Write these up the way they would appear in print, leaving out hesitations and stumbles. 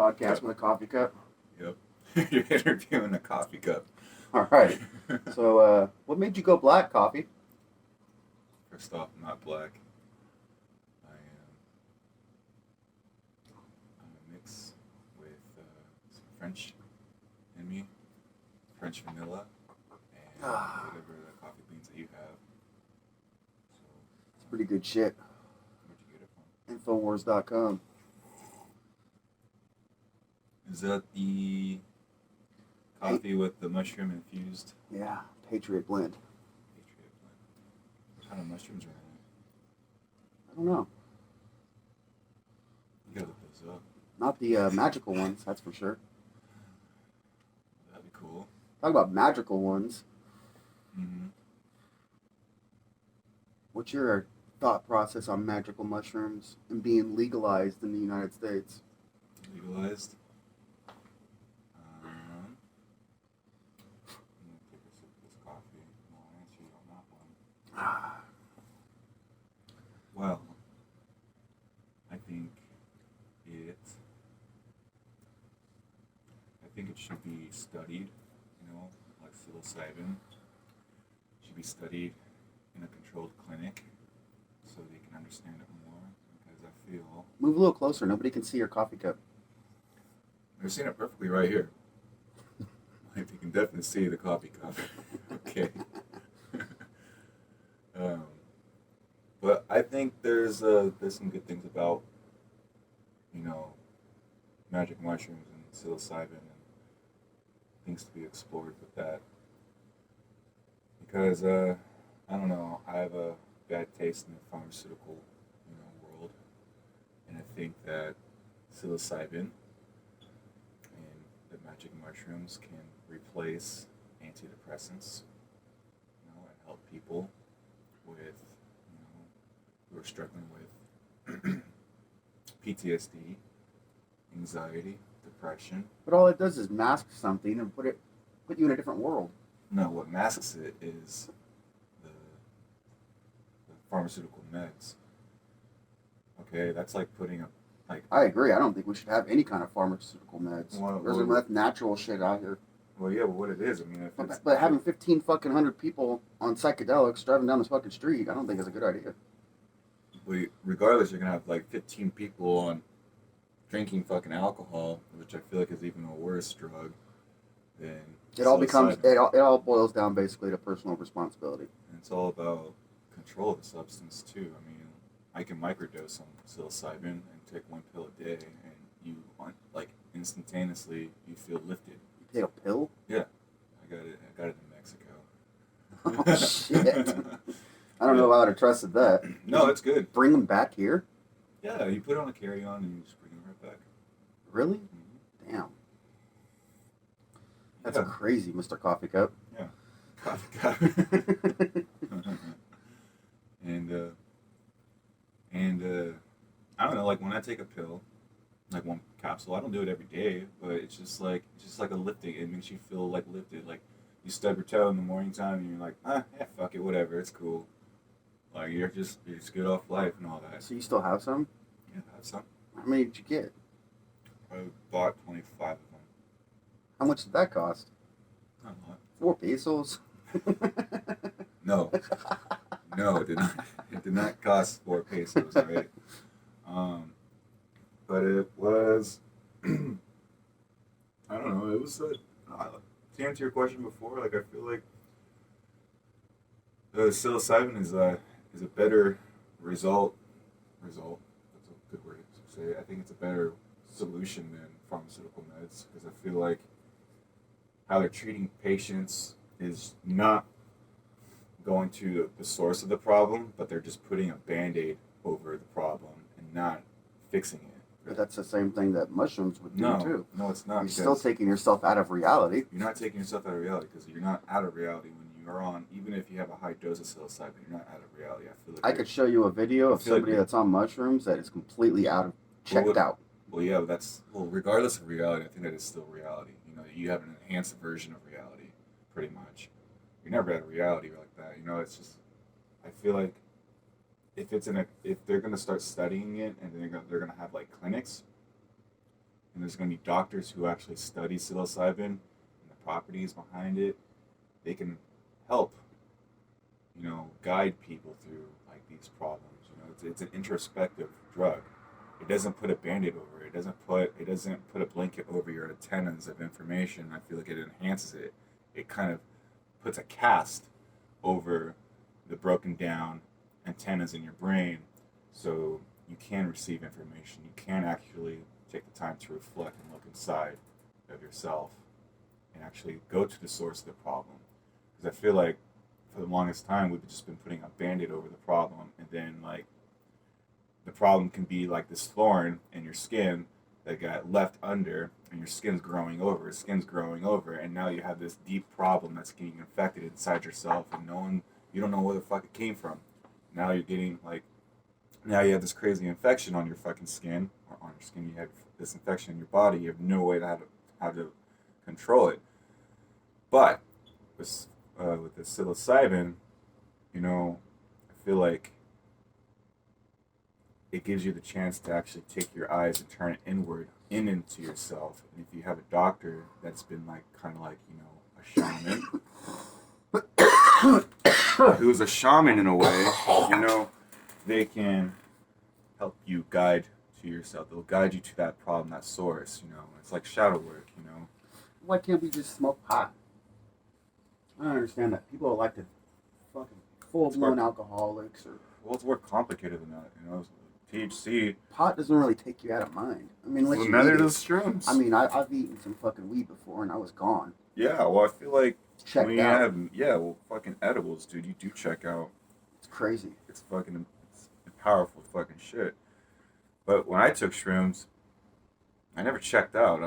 podcast with a coffee cup. Yep. You're interviewing a coffee cup. All right. So, what made you go black, coffee? First off, I'm not black. I'm a mix with some French in me, French vanilla, and whatever the coffee beans that you have. So, It's pretty good shit. Where'd you get it from? Infowars.com. Is that the coffee with the mushroom infused Yeah, Patriot blend. Patriot blend? What kind of mushrooms are in it? I don't know. You gotta look those up. Not the magical ones, that's for sure. That'd be cool. Talk about magical ones. Mm-hmm. What's your thought process on magical mushrooms and being legalized in the United States? Legalized. I'm gonna take a sip of this coffee and I'll answer you on that one. Well, I think it should be studied, like psilocybin should be studied in a controlled clinic so they can understand it more, because I feel Move a little closer. Nobody can see your coffee cup. they're seeing it perfectly right here. Like, you can definitely see the coffee cup. Okay. But I think there's some good things about, magic mushrooms and psilocybin and things to be explored with that. Because I don't know, I have a bad taste in the pharmaceutical, world, and I think that psilocybin and the magic mushrooms can replace antidepressants, and help people with, who are struggling with PTSD, anxiety, depression. But all it does is mask something and put you in a different world. No, what masks it is the pharmaceutical meds. Okay, that's like putting I agree. I don't think we should have any kind of pharmaceutical meds. There's enough natural shit out here. Well, yeah, but what it is, I mean, But having 1,500 people on psychedelics driving down this fucking street, I don't think is a good idea. Regardless, you're gonna have like 15 people on drinking fucking alcohol, which I feel like is even a worse drug than It all boils down basically to personal responsibility. And it's all about control of the substance too. I mean, I can microdose some psilocybin and take one pill a day, and you instantaneously you feel lifted. You take a pill? Yeah, I got it in Mexico. Oh shit! I don't know how to trusted that. No, it's good. Bring them back here? Yeah, you put it on a carry-on and you just bring them right back. Really? Mm-hmm. Damn. That's crazy, Mr. Coffee Cup. Yeah, coffee cup. and I don't know. Like when I take a pill, like one capsule, I don't do it every day, but it's just like a lifting. It makes you feel like lifted. Like you stub your toe in the morning time, and you're like, yeah, fuck it, whatever, it's cool. Like you're just good off life and all that. So you still have some? Yeah, I have some. How many did you get? I bought 25 of them. How much did that cost? Not a lot. 4 pesos. No, it did not. It did not cost 4 pesos, right? But it was. I don't know. It was to answer your question before. Like I feel like the psilocybin is a better result. That's a good word to say. I think it's a better solution than pharmaceutical meds, because I feel like how they're treating patients is not going to the source of the problem, but they're just putting a Band-Aid over the problem and not fixing it. But that's the same thing that mushrooms would do too. No, it's not. You're still taking yourself out of reality. You're not taking yourself out of reality, because you're not out of reality when you're on. Even if you have a high dose of psilocybin, you're not out of reality. I feel like I could show you a video of somebody that's on mushrooms that is completely checked out. Well, yeah, but regardless of reality, I think that is still reality. You have an enhanced version of reality, pretty much. You're never out of reality like that. It's just, I feel like if they're gonna start studying it and they're gonna have like clinics, and there's going to be doctors who actually study psilocybin and the properties behind it. They can help, guide people through like these problems. It's an introspective drug. It doesn't put a band-aid over it. It doesn't put a blanket over your antennas of information. I feel like it enhances it. It kind of puts a cast over the broken down antennas in your brain, so you can receive information. You can actually take the time to reflect and look inside of yourself and actually go to the source of the problem. Because I feel like for the longest time we've just been putting a band-aid over the problem, and then like the problem can be like this thorn in your skin that got left under, and your skin's growing over, and now you have this deep problem that's getting infected inside yourself, and you don't know where the fuck it came from. Now you have this crazy infection on your fucking skin, or on your skin. You have this infection in your body. You have no way to how to control it. But with the psilocybin, I feel like it gives you the chance to actually take your eyes and turn it inward, into yourself. And if you have a doctor that's been like kind of like a shaman, who's a shaman in a way, they can help you guide to yourself. They'll guide you to that problem, that source. It's like shadow work. Why can't we just smoke pot? I don't understand that. People like to fucking full-blown alcoholics or. Well, it's more complicated than that. THC. Pot doesn't really take you out of mind. I mean, unless you neither eat does shrooms. I mean, I've eaten some fucking weed before and I was gone. Yeah, well, I feel like Checked out. Fucking edibles, dude, you do check out. It's crazy. It's powerful fucking shit. But when I took shrooms, I never checked out.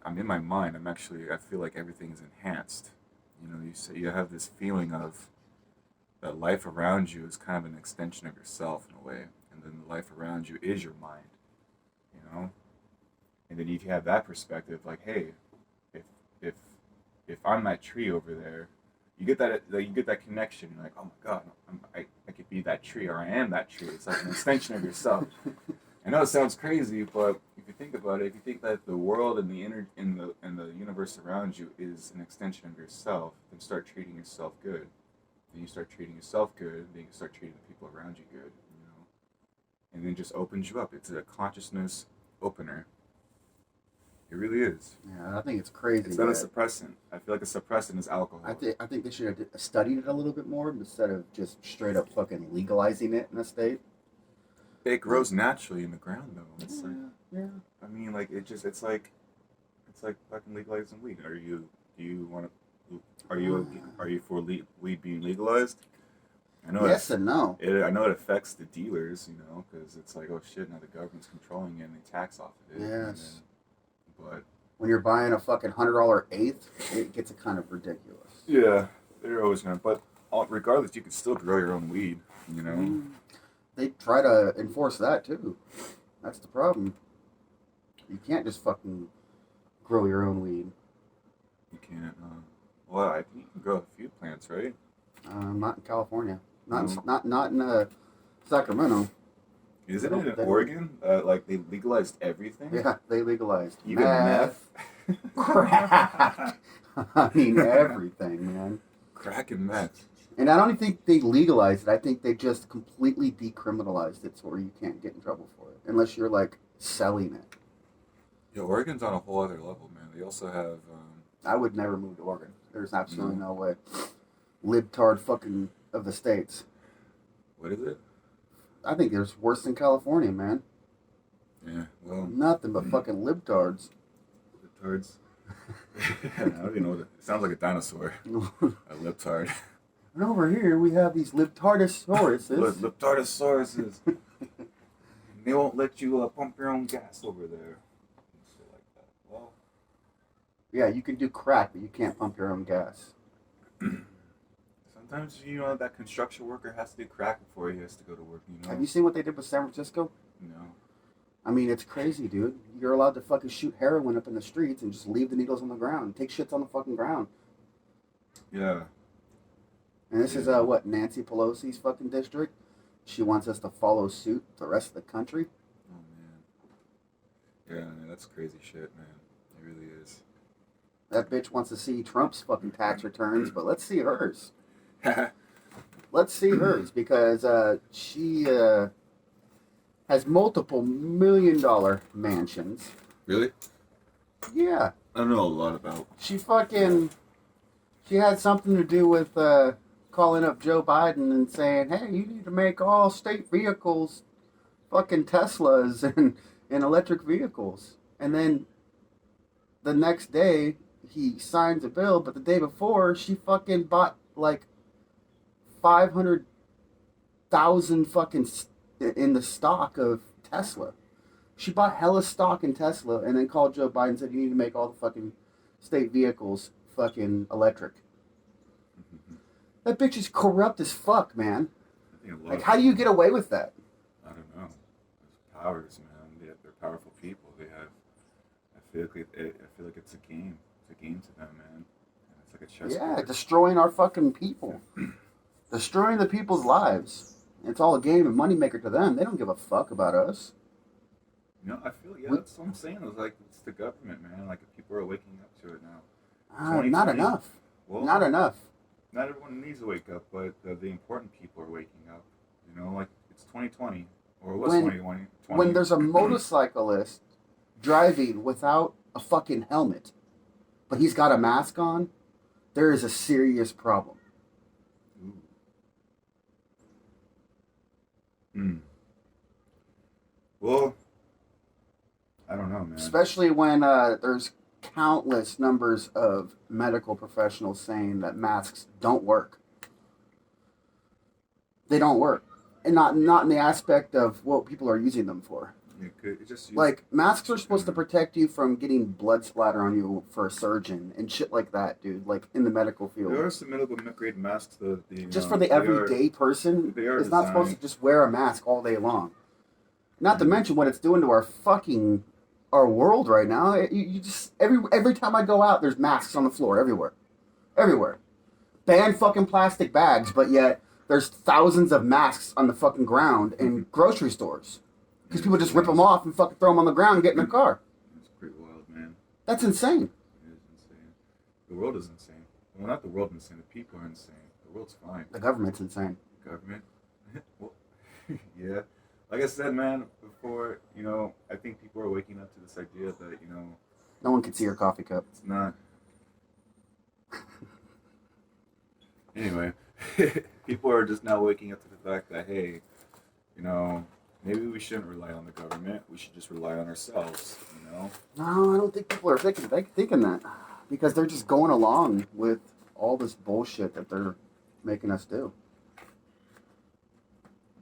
I'm in my mind. I feel like everything's enhanced. You have this feeling of that life around you is kind of an extension of yourself in a way. And then the life around you is your mind, And then you have that perspective, like, hey, if I'm that tree over there, you get that connection. You're like, oh my God, I could be that tree, or I am that tree. It's like an extension of yourself. I know it sounds crazy, but if you think about it, if you think that the world and the universe around you is an extension of yourself, then start treating yourself good. Then you start treating yourself good, then you start treating the people around you good. And then just opens you up. It's a consciousness opener. It really is. Yeah, I think it's crazy. It's not a suppressant. I feel like a suppressant is alcohol. I think they should have studied it a little bit more instead of just straight up fucking legalizing it in a state. It grows naturally in the ground, though. It's yeah. I mean, like it's like fucking legalizing weed. Are you for weed being legalized? I know yes and no. I know it affects the dealers, because it's like, oh shit, now the government's controlling it and they tax off of it. Yes. But when you're buying a fucking $100 eighth, it gets kind of ridiculous. Yeah, they're always gonna. But regardless, you can still grow your own weed. They try to enforce that too. That's the problem. You can't just fucking grow your own weed. You can't. Well, I think you can grow a few plants, right? Not in California. Not in Sacramento. Isn't it in Oregon? Like they legalized everything. Yeah, they legalized even meth. Crack. I mean everything, man. Crack and meth. And I don't even think they legalized it. I think they just completely decriminalized it, so where you can't get in trouble for it unless you're like selling it. Yeah, Oregon's on a whole other level, man. They also have. I would never move to Oregon. There's absolutely no way. Libtard fucking of the states. What is it? I think there's worse than California, man. Yeah, well. Nothing but fucking libtards. Libtards? I don't even know what it sounds like a dinosaur. A libtard. And over here we have these libtardosauruses. Libtardosauruses. They won't let you pump your own gas over there. Shit like that. Well. Yeah, you can do crack, but you can't pump your own gas. Sometimes, that construction worker has to do crack before he has to go to work, Have you seen what they did with San Francisco? No. I mean, it's crazy, dude. You're allowed to fucking shoot heroin up in the streets and just leave the needles on the ground. Take shits on the fucking ground. Yeah. And this is, Nancy Pelosi's fucking district? She wants us to follow suit the rest of the country? Oh, man. Yeah, that's crazy shit, man. It really is. That bitch wants to see Trump's fucking tax returns, but let's see hers. Let's see hers because she has multiple $1 million mansions. Really? Yeah. I don't know a lot about. She had something to do with calling up Joe Biden and saying, hey, you need to make all state vehicles fucking Teslas and electric vehicles. And then the next day, he signs a bill, but the day before, she fucking bought like 500,000 fucking in the stock of Tesla. She bought hella stock in Tesla and then called Joe Biden and said, you need to make all the fucking state vehicles fucking electric. That bitch is corrupt as fuck, man. Like, how do you get away with that? I don't know. There's powers, man. They're powerful people. They have. I feel like it's a game. It's a game to them, man. It's like a chess. Yeah, board. destroying our fucking people, destroying the people's lives. It's all a game and moneymaker to them. They don't give a fuck about us. You know, I feel that's what I'm saying. It's like it's the government, man. Like if people are waking up to it now. Not enough. Well, not enough. Not everyone needs to wake up, but the important people are waking up. You know, like it's 2020 or it was 2020. When there's a motorcyclist driving without a fucking helmet, but he's got a mask on, there is a serious problem. Well, I don't know, man. Especially when there's countless numbers of medical professionals saying that masks don't work. They don't work. And not in the aspect of what people are using them for. Like, masks are supposed to protect you from getting blood splatter on you for a surgeon and shit like that, dude. Like, in the medical field. There are some medical grade masks that just for the everyday person, it's not supposed to just wear a mask all day long. Not to mention what it's doing to our world right now. You just every time I go out, there's masks on the floor everywhere. Ban fucking plastic bags, but yet there's thousands of masks on the fucking ground in grocery stores because people just rip them off and fucking throw them on the ground and get in their car. It's pretty wild, man. That's insane. It is insane. The world is insane. Well, not the world is insane. The people are insane. The world's fine. The government's insane. Government? Well, yeah. Like I said, man, before, you know, I think people are waking up to this idea that, you know... No one can see your coffee cup. It's not... Anyway, people are just now waking up to the fact that, hey, you know, maybe we shouldn't rely on the government. We should just rely on ourselves, you know? No, I don't think people are thinking that. Because they're just going along with all this bullshit that they're making us do.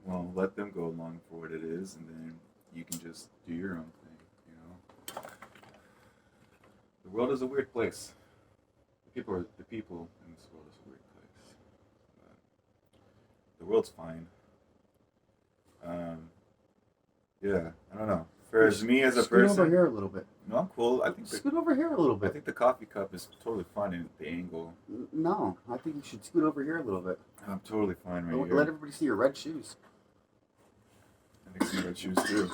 Well, let them go along for what it is, and then you can just do your own thing, you know? The world is a weird place. The people in this world is a weird place. But the world's fine. Yeah, I don't know. For as me as a person... Scoot over here a little bit. No, I'm cool. Scoot over here a little bit. I think the coffee cup is totally fine in the angle. No, I think you should scoot over here a little bit. I'm totally fine right here. Let everybody see your red shoes. I think some red shoes too.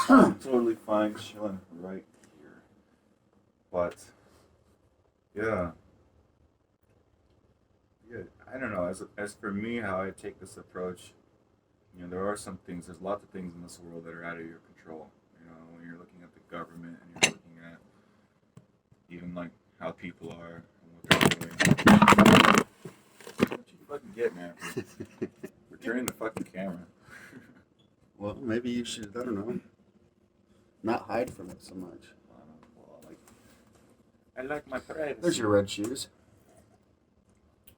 I'm totally fine chilling right here. But yeah, I don't know. As for me, how I take this approach, you know, there's lots of things in this world that are out of your control. You know, when you're looking at the government and you're looking at even like how people are and what they're doing. What you fucking get, man? Returning the fucking camera. Well, maybe you should, I don't know, not hide from it so much. I like my privacy. There's your red shoes.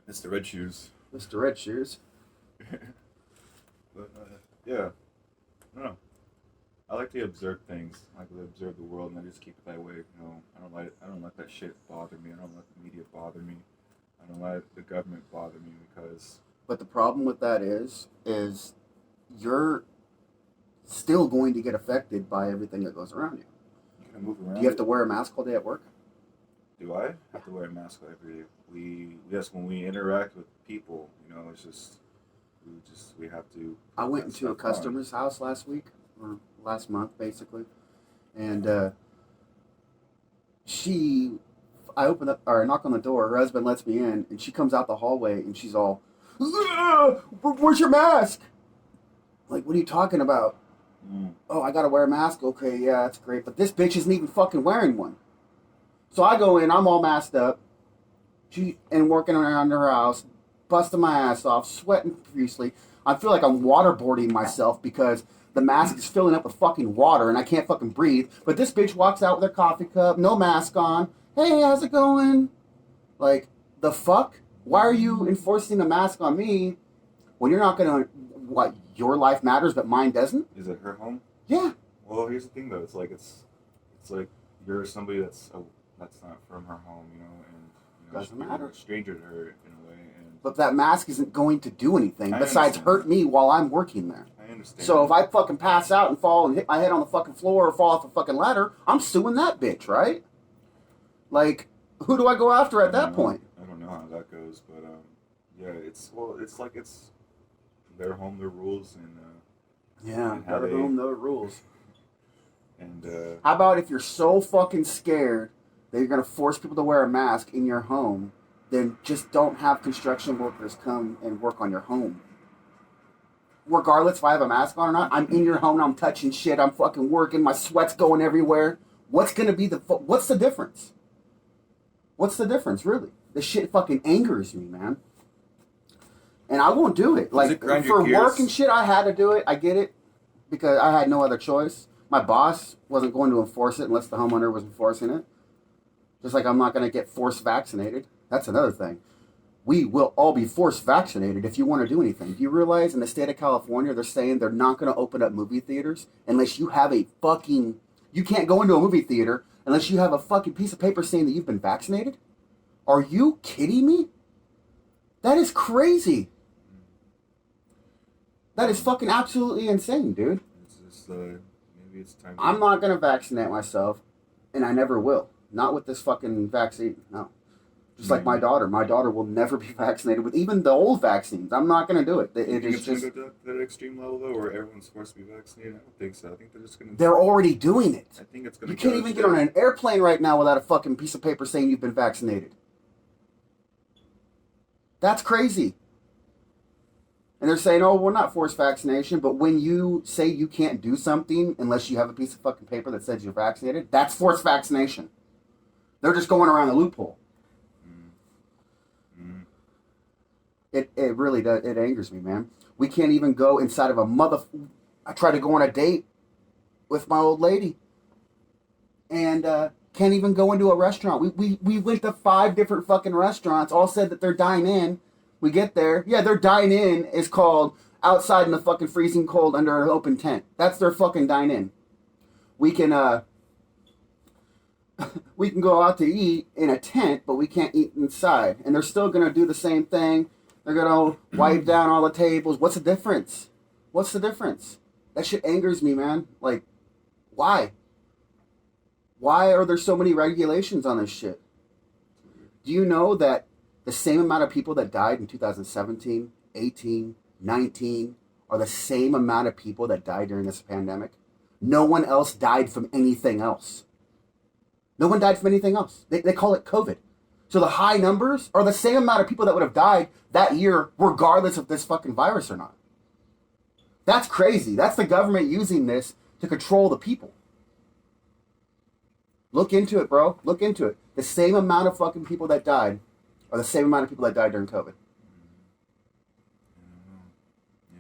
It's the red shoes. Mr. Red Shoes. But, yeah. I don't know. I like to observe things. I like to observe the world, and I just keep it that way. You know, I don't let that shit bother me. I don't let the media bother me. I don't let the government bother me because... But the problem with that is you're still going to get affected by everything that goes around you. You're gonna move around. Do you have to wear a mask all day at work? Do I have to wear a mask every day? Yes, when we interact with people, you know, we have to. I went into a customer's house last week, or last month, basically. And I open up, or I knock on the door. Her husband lets me in, and she comes out the hallway, and she's all, "Where's your mask?" Like, what are you talking about? Oh, I gotta wear a mask? Okay, yeah, that's great. But this bitch isn't even fucking wearing one. So I go in, I'm all masked up, and working around her house, busting my ass off, sweating profusely. I feel like I'm waterboarding myself because the mask is filling up with fucking water and I can't fucking breathe. But this bitch walks out with her coffee cup, no mask on. Hey, how's it going? Like, the fuck? Why are you enforcing a mask on me when you're not gonna, what, your life matters but mine doesn't? Is it her home? Yeah. Well, here's the thing though. It's like you're somebody that's not from her home, you know, and Doesn't matter. You're a stranger to her in a way. But that mask isn't going to do anything besides hurt me while I'm working there. I understand. So if I fucking pass out and fall and hit my head on the fucking floor or fall off a fucking ladder, I'm suing that bitch, right? Like, who do I go after at that point? I don't know how that goes, but yeah, it's like it's their home, their rules, and yeah, their home, their rules. And how about if you're so fucking scared that you're gonna force people to wear a mask in your home, then just don't have construction workers come and work on your home. Regardless if I have a mask on or not, I'm in your home, I'm touching shit, I'm fucking working, my sweat's going everywhere. What's gonna be what's the difference? What's the difference, really? This shit fucking angers me, man. And I won't do it. Like, for work and shit, I had to do it. I get it. Because I had no other choice. My boss wasn't going to enforce it unless the homeowner was enforcing it. Just like I'm not going to get forced vaccinated. That's another thing. We will all be forced vaccinated if you want to do anything. Do you realize in the state of California, they're saying they're not going to open up movie theaters unless you have a fucking... You can't go into a movie theater unless you have a fucking piece of paper saying that you've been vaccinated? Are you kidding me? That is crazy. That is fucking absolutely insane, dude. It's just, maybe it's time. I'm not going to vaccinate myself, and I never will. Not with this fucking vaccine, no. Just like my daughter. My daughter will never be vaccinated with even the old vaccines. I'm not going to do it. It is just... going to go to that extreme level, though, where everyone's forced to be vaccinated? I don't think so. I think they're just going to... They're already doing it. I think it's going to... You can't even get on an airplane right now without a fucking piece of paper saying you've been vaccinated. That's crazy. And they're saying, oh, we're not forced vaccination, but when you say you can't do something unless you have a piece of fucking paper that says you're vaccinated, that's forced vaccination. They're just going around the loophole. It really does. It angers me, man. We can't even go inside of a I tried to go on a date with my old lady. And can't even go into a restaurant. We went to 5 different fucking restaurants, all said that they're dine-in. We get there. Yeah, their dine-in is called outside in the fucking freezing cold under an open tent. That's their fucking dine-in. We can go out to eat in a tent, but we can't eat inside. And they're still going to do the same thing. They're going to wipe down all the tables. What's the difference? What's the difference? That shit angers me, man. Like, why? Why are there so many regulations on this shit? Do you know that the same amount of people that died in 2017, 18, 19 are the same amount of people that died during this pandemic? No one else died from anything else. No one died from anything else. They call it COVID. So the high numbers are the same amount of people that would have died that year regardless of this fucking virus or not. That's crazy. That's the government using this to control the people. Look into it, bro. Look into it. The same amount of fucking people that died are the same amount of people that died during COVID. Yeah,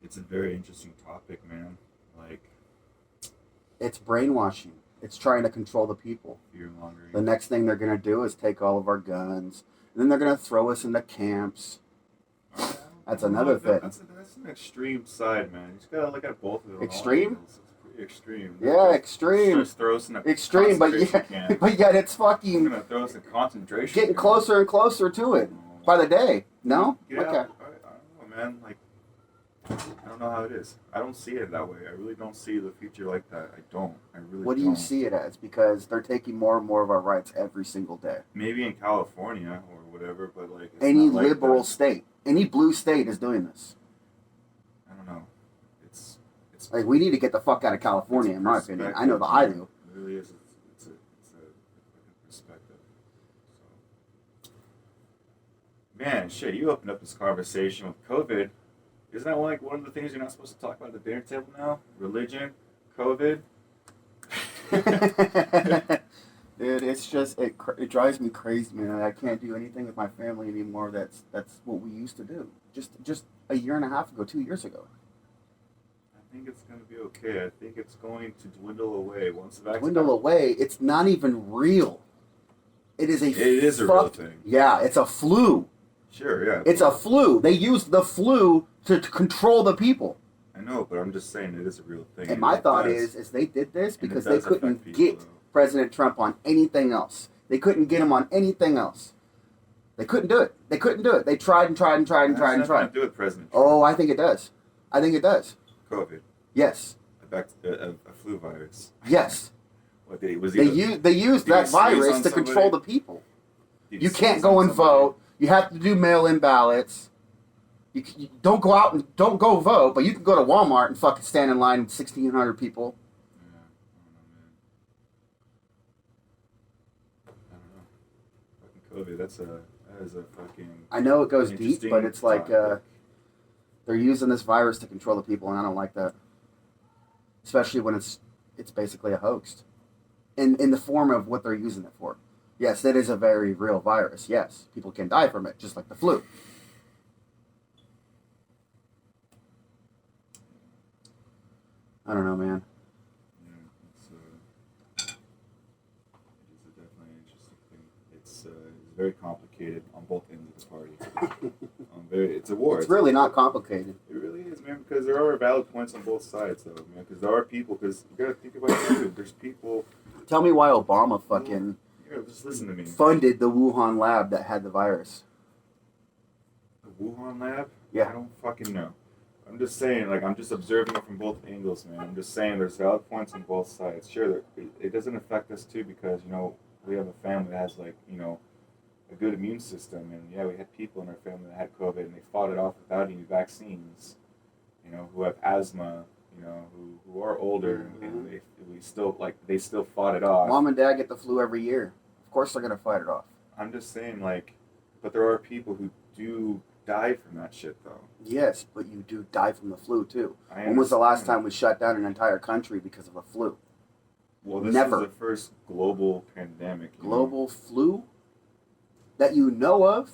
it's a very interesting topic, man. Like, it's brainwashing. It's trying to control the people. Fear-mongering. The next thing they're going to do is take all of our guns. And then they're going to throw us into camps. That's another thing. That's an extreme side, man. You just got to look at both of them. Extreme? It's pretty extreme. Yeah, extreme. Just throw us in a extreme, but yet it's fucking... Going to throw us in concentration getting closer and closer to it by the day. No? Yeah, okay. I don't know, man. Like, I don't know how it is. I don't see it that way. I really don't see the future like that. I don't. I really don't. What do you see it as? Because they're taking more and more of our rights every single day. Maybe in California or whatever, but like... Any liberal state, any blue state is doing this. I don't know. Like, we need to get the fuck out of California, in my opinion. I know that I do. It really is. It's a perspective. So. Man, shit, you opened up this conversation with COVID. Isn't that like one of the things you're not supposed to talk about at the dinner table now? Religion, COVID. Dude, it's just it drives me crazy, man. I can't do anything with my family anymore. That's what we used to do. Just a year and a half ago, 2 years ago. I think it's going to be okay. I think it's going to dwindle away once the vaccine. Dwindle away. It's not even real. It is a. It is a real thing. Yeah, it's a flu. Sure, yeah. It's a flu. They used the flu to control the people. I know, but I'm just saying it is a real thing. And my thought is they did this because they couldn't get President Trump on anything else. They couldn't get him on anything else. They couldn't do it. They couldn't do it. They tried and tried and tried and tried and tried. Nothing to do with President Trump. Oh, I think it does. I think it does. COVID. Yes. A flu virus. Yes. What they used that virus to control the people. You can't go and vote. You have to do mail-in ballots. You don't go out and don't go vote, but you can go to Walmart and fucking stand in line with 1,600 people. Yeah, I don't know, man. That is a fucking. I know it goes deep, but it's like they're using this virus to control the people, and I don't like that. Especially when it's basically a hoax, in the form of what they're using it for. Yes, it is a very real virus. Yes, people can die from it, just like the flu. I don't know, man. Yeah, it is definitely an interesting thing. It's very complicated on both ends of the party. It's a war. It's really not complicated. It really is, man, because there are valid points on both sides, though, man. Because there are people, because you got to think about it, too. There's people. Tell me why Obama fucking just listen to me. Funded the Wuhan lab that had the virus. The Wuhan lab? Yeah. I don't fucking know. I'm just saying, like, I'm just observing it from both angles, man. I'm just saying there's valid points on both sides. Sure, it doesn't affect us, too, because, we have a family that has, like, a good immune system. And, yeah, we had people in our family that had COVID, and they fought it off without any vaccines, who have asthma, who are older, and they still fought it off. Mom and Dad get the flu every year. Of course they're going to fight it off. I'm just saying, like, but there are people who do die from that shit, though. Yes, but you do die from the flu, too. When was the last time we shut down an entire country because of a flu? Well, this Never. is the first global pandemic. Global flu? That you know of?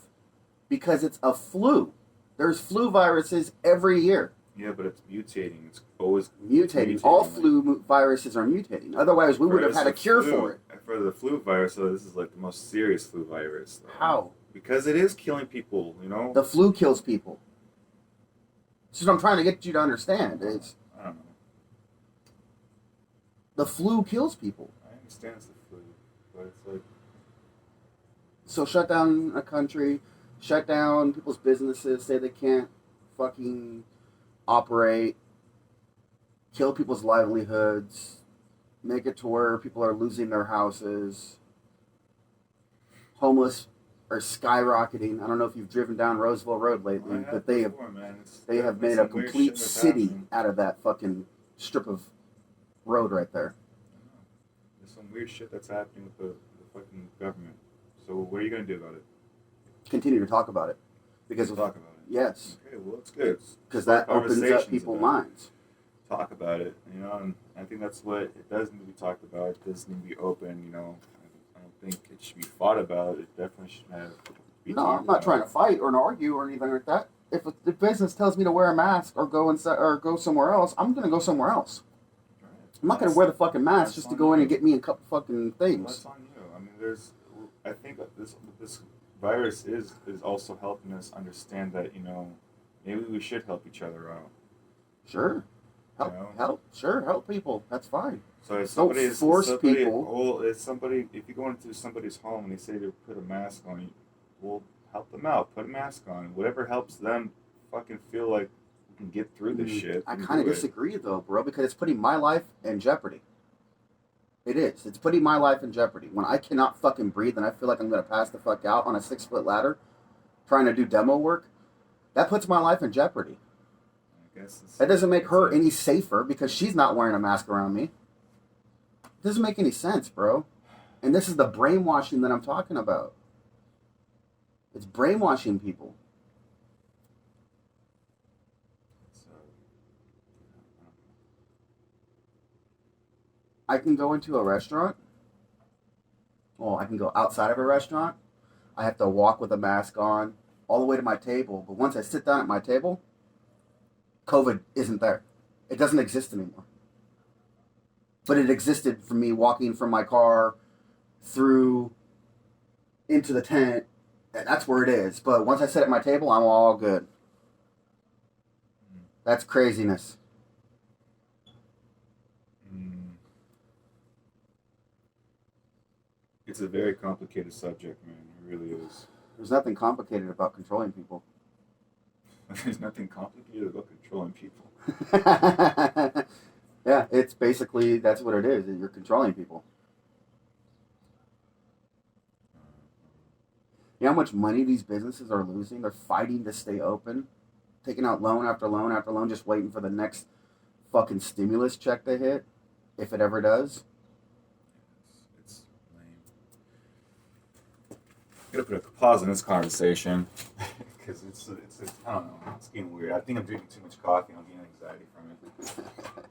Because it's a flu. There's flu viruses every year. Yeah, but it's mutating. It's always mutating. All flu viruses are mutating. Otherwise, we would have had a cure for it. For the flu virus, so this is like the most serious flu virus. Though. How? Because it is killing people, The flu kills people. This is what I'm trying to get you to understand. Is I don't know. The flu kills people. I understand it's the flu, but it's like... So shut down a country, shut down people's businesses, say they can't fucking operate, kill people's livelihoods, make it to where people are losing their houses, homeless are skyrocketing. I don't know if you've driven down Roseville Road lately, but they have made a complete city out of that fucking strip of road right there. There's some weird shit that's happening with the fucking government. So what are you going to do about it? Continue to talk about it. Because talk about it? Yes. Okay, well, that's good. Because that opens up people's minds. Talk about it, and I think that's what it does need to be talked about. It does need to be open, I don't think it should be fought about. It definitely should have be No, I'm not trying to fight or argue or anything like that. If the business tells me to wear a mask or go somewhere else, I'm going to go somewhere else. Right. I'm not going to wear the fucking mask just to go in and get me a couple fucking things. That's on you. I mean, I think that this virus is also helping us understand that, maybe we should help each other out. Sure. Help people. That's fine. So if don't force people. If you go into somebody's home and they say to put a mask on, well, help them out. Put a mask on. Whatever helps them fucking feel like we can get through this shit. I kind of disagree, though, bro, because it's putting my life in jeopardy. It is. It's putting my life in jeopardy. When I cannot fucking breathe and I feel like I'm going to pass the fuck out on a 6-foot ladder trying to do demo work, that puts my life in jeopardy. guess that doesn't make her any safer because she's not wearing a mask around me. It doesn't make any sense, bro. And this is the brainwashing that I'm talking about. It's brainwashing people. I can go into a restaurant. Well, I can go outside of a restaurant. I have to walk with a mask on all the way to my table. But once I sit down at my table, COVID isn't there. It doesn't exist anymore. But it existed for me walking from my car through into the tent. And that's where it is. But once I sit at my table, I'm all good. That's craziness. It's a very complicated subject, man. It really is. There's nothing complicated about controlling people. There's nothing complicated about controlling people. Yeah, it's basically, that's what it is. You're controlling people. You know how much money these businesses are losing? They're fighting to stay open, taking out loan after loan after loan, just waiting for the next fucking stimulus check to hit, if it ever does. It's lame. I'm gonna put a pause in this conversation because it's I don't know, it's getting weird. I think I'm drinking too much coffee and I'm getting anxiety from it.